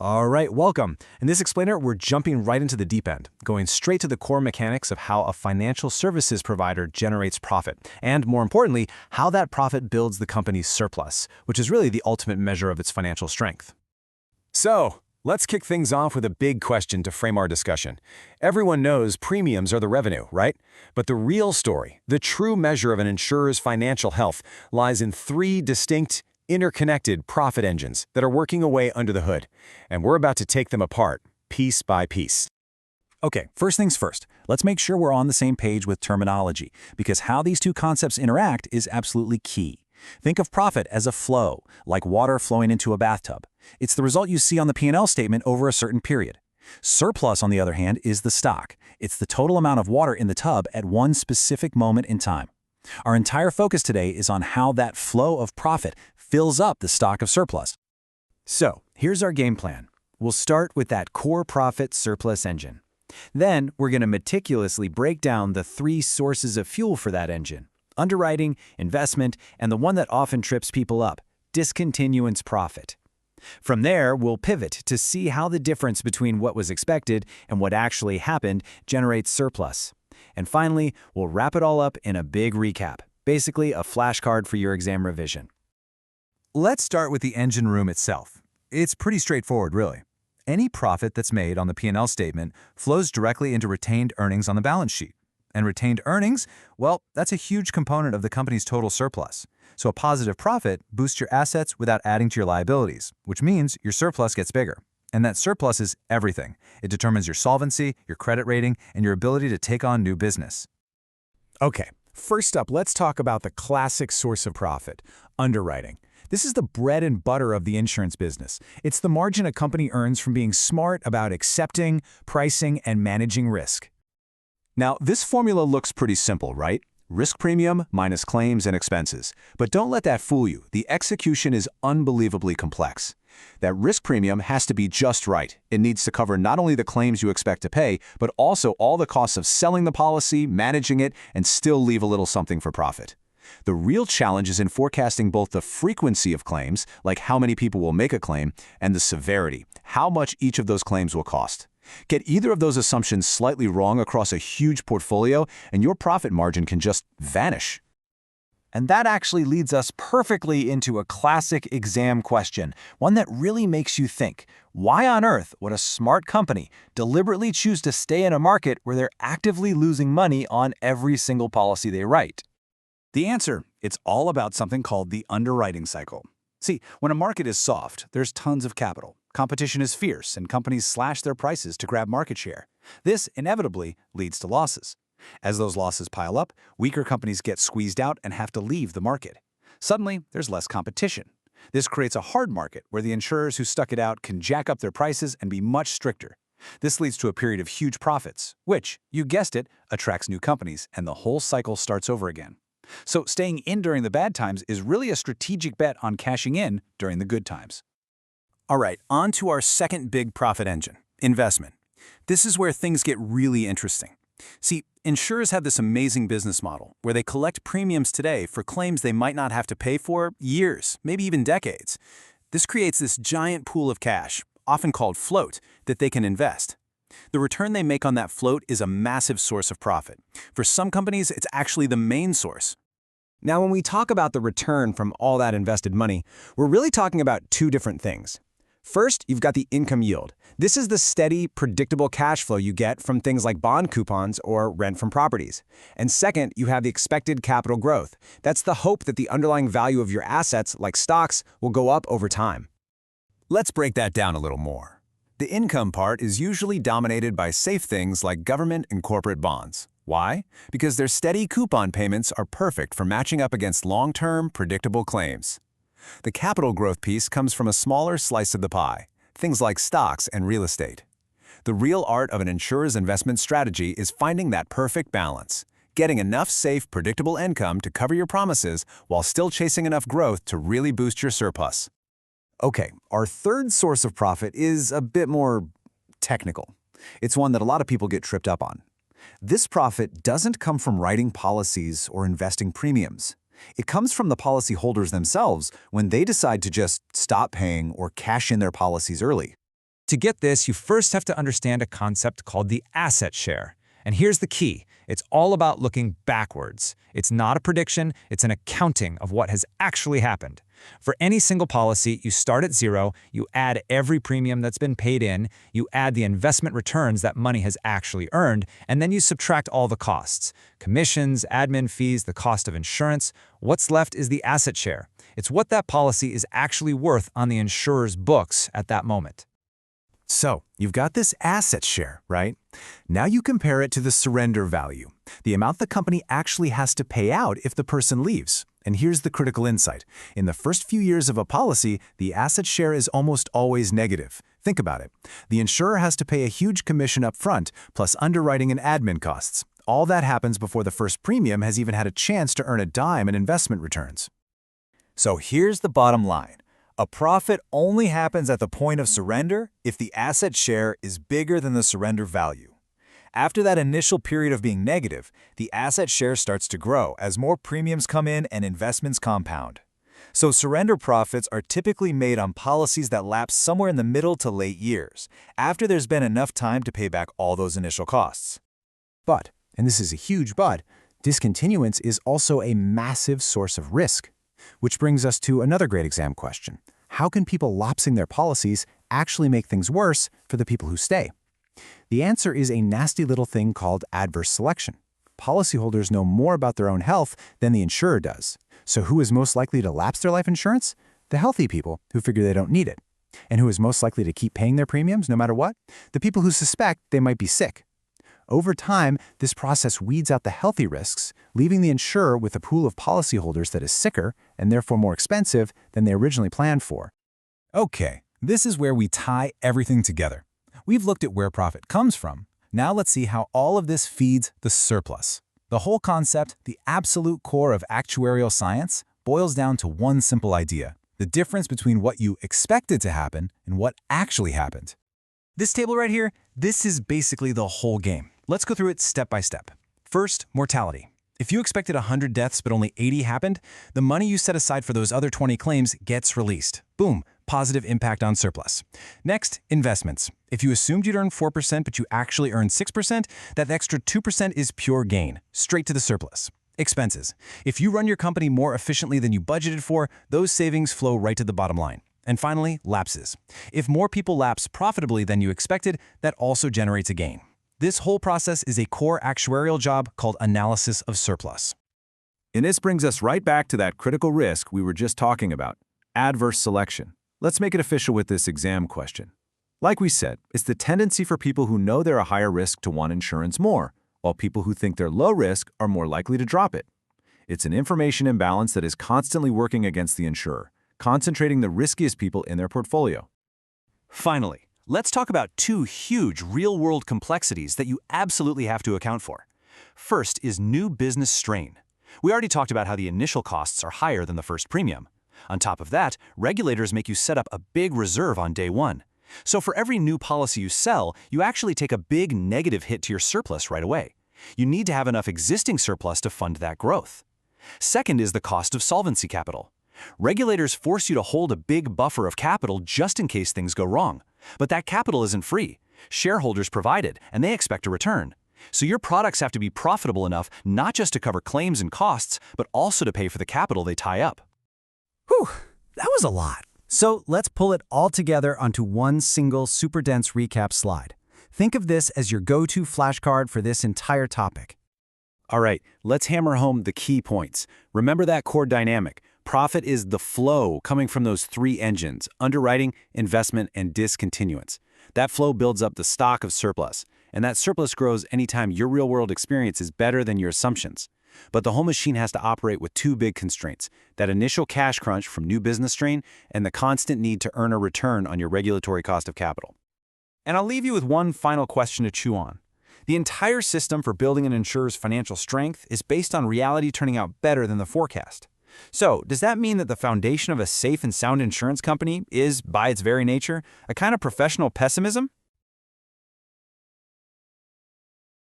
All right, welcome. In this explainer, we're jumping right into the deep end, going straight to the core mechanics of how a financial services provider generates profit, and more importantly, how that profit builds the company's surplus, which is really the ultimate measure of its financial strength. So, let's kick things off with a big question to frame our discussion. Everyone knows premiums are the revenue, right? But the real story, the true measure of an insurer's financial health, lies in three distinct, interconnected profit engines that are working away under the hood, and we're about to take them apart, piece by piece. Okay, first things first, let's make sure we're on the same page with terminology, because how these two concepts interact is absolutely key. Think of profit as a flow, like water flowing into a bathtub. It's the result you see on the P&L statement over a certain period. Surplus, on the other hand, is the stock. It's the total amount of water in the tub at one specific moment in time. Our entire focus today is on how that flow of profit fills up the stock of surplus. So, here's our game plan. We'll start with that core profit surplus engine. Then, we're going to meticulously break down the three sources of fuel for that engine: underwriting, investment, and the one that often trips people up, discontinuance profit. From there, we'll pivot to see how the difference between what was expected and what actually happened generates surplus. And finally, we'll wrap it all up in a big recap, basically a flashcard for your exam revision. Let's start with the engine room itself. It's pretty straightforward, really. Any profit that's made on the P&L statement flows directly into retained earnings on the balance sheet. And retained earnings, well, that's a huge component of the company's total surplus. So a positive profit boosts your assets without adding to your liabilities, which means your surplus gets bigger. And that surplus is everything. It determines your solvency, your credit rating, and your ability to take on new business. Okay, first up, let's talk about the classic source of profit, underwriting. This is the bread and butter of the insurance business. It's the margin a company earns from being smart about accepting, pricing, and managing risk. Now, this formula looks pretty simple, right? Risk premium minus claims and expenses. But don't let that fool you. The execution is unbelievably complex. That risk premium has to be just right. It needs to cover not only the claims you expect to pay, but also all the costs of selling the policy, managing it, and still leave a little something for profit. The real challenge is in forecasting both the frequency of claims, like how many people will make a claim, and the severity, how much each of those claims will cost. Get either of those assumptions slightly wrong across a huge portfolio, and your profit margin can just vanish. And that actually leads us perfectly into a classic exam question, one that really makes you think. Why on earth would a smart company deliberately choose to stay in a market where they're actively losing money on every single policy they write? The answer, it's all about something called the underwriting cycle. See, when a market is soft, there's tons of capital. Competition is fierce, and companies slash their prices to grab market share. This inevitably leads to losses. As those losses pile up, weaker companies get squeezed out and have to leave the market. Suddenly, there's less competition. This creates a hard market where the insurers who stuck it out can jack up their prices and be much stricter. This leads to a period of huge profits, which, you guessed it, attracts new companies, and the whole cycle starts over again. So staying in during the bad times is really a strategic bet on cashing in during the good times. All right, on to our second big profit engine, investment. This is where things get really interesting. See, insurers have this amazing business model where they collect premiums today for claims they might not have to pay for years, maybe even decades. This creates this giant pool of cash, often called float, that they can invest. The return they make on that float is a massive source of profit. For some companies, it's actually the main source. Now, when we talk about the return from all that invested money, we're really talking about two different things. First, you've got the income yield. This is the steady, predictable cash flow you get from things like bond coupons or rent from properties. And second, you have the expected capital growth. That's the hope that the underlying value of your assets, like stocks, will go up over time. Let's break that down a little more. The income part is usually dominated by safe things like government and corporate bonds. Why? Because their steady coupon payments are perfect for matching up against long-term, predictable claims. The capital growth piece comes from a smaller slice of the pie, things like stocks and real estate. The real art of an insurer's investment strategy is finding that perfect balance, getting enough safe, predictable income to cover your promises while still chasing enough growth to really boost your surplus. Okay, our third source of profit is a bit more technical. It's one that a lot of people get tripped up on. This profit doesn't come from writing policies or investing premiums. It comes from the policyholders themselves when they decide to just stop paying or cash in their policies early. To get this, you first have to understand a concept called the asset share. And here's the key. It's all about looking backwards. It's not a prediction, it's an accounting of what has actually happened. For any single policy, you start at zero, you add every premium that's been paid in, you add the investment returns that money has actually earned, and then you subtract all the costs. Commissions, admin fees, the cost of insurance. What's left is the asset share. It's what that policy is actually worth on the insurer's books at that moment. So, you've got this asset share, right? Now you compare it to the surrender value, the amount the company actually has to pay out if the person leaves. And here's the critical insight. In the first few years of a policy, the asset share is almost always negative. Think about it. The insurer has to pay a huge commission up front, plus underwriting and admin costs. All that happens before the first premium has even had a chance to earn a dime in investment returns. So here's the bottom line. A profit only happens at the point of surrender if the asset share is bigger than the surrender value. After that initial period of being negative, the asset share starts to grow as more premiums come in and investments compound. So surrender profits are typically made on policies that lapse somewhere in the middle to late years, after there's been enough time to pay back all those initial costs. But, and this is a huge but, discontinuance is also a massive source of risk. Which brings us to another great exam question. How can people lapsing their policies actually make things worse for the people who stay? The answer is a nasty little thing called adverse selection. Policyholders know more about their own health than the insurer does. So who is most likely to lapse their life insurance? The healthy people who figure they don't need it. And who is most likely to keep paying their premiums no matter what? The people who suspect they might be sick. Over time, this process weeds out the healthy risks, leaving the insurer with a pool of policyholders that is sicker and therefore more expensive than they originally planned for. Okay, this is where we tie everything together. We've looked at where profit comes from. Now let's see how all of this feeds the surplus. The whole concept, the absolute core of actuarial science, boils down to one simple idea: the difference between what you expected to happen and what actually happened. This table right here, this is basically the whole game. Let's go through it step by step. First, mortality. If you expected 100 deaths but only 80 happened, the money you set aside for those other 20 claims gets released. Boom, positive impact on surplus. Next, investments. If you assumed you'd earn 4% but you actually earned 6%, that extra 2% is pure gain, straight to the surplus. Expenses. If you run your company more efficiently than you budgeted for, those savings flow right to the bottom line. And finally, lapses. If more people lapse profitably than you expected, that also generates a gain. This whole process is a core actuarial job called analysis of surplus. And this brings us right back to that critical risk we were just talking about, adverse selection. Let's make it official with this exam question. Like we said, it's the tendency for people who know they're a higher risk to want insurance more, while people who think they're low risk are more likely to drop it. It's an information imbalance that is constantly working against the insurer, concentrating the riskiest people in their portfolio. Finally, let's talk about two huge real-world complexities that you absolutely have to account for. First is new business strain. We already talked about how the initial costs are higher than the first premium. On top of that, regulators make you set up a big reserve on day one. So for every new policy you sell, you actually take a big negative hit to your surplus right away. You need to have enough existing surplus to fund that growth. Second is the cost of solvency capital. Regulators force you to hold a big buffer of capital just in case things go wrong. But that capital isn't free. Shareholders provide it, and they expect a return. So your products have to be profitable enough not just to cover claims and costs, but also to pay for the capital they tie up. Whew, that was a lot. So let's pull it all together onto one single super dense recap slide. Think of this as your go-to flashcard for this entire topic. All right, let's hammer home the key points. Remember that core dynamic. Profit is the flow coming from those three engines: underwriting, investment, and discontinuance. That flow builds up the stock of surplus, and that surplus grows anytime your real-world experience is better than your assumptions. But the whole machine has to operate with two big constraints: that initial cash crunch from new business strain and the constant need to earn a return on your regulatory cost of capital. And I'll leave you with one final question to chew on. The entire system for building an insurer's financial strength is based on reality turning out better than the forecast. So, does that mean that the foundation of a safe and sound insurance company is, by its very nature, a kind of professional pessimism?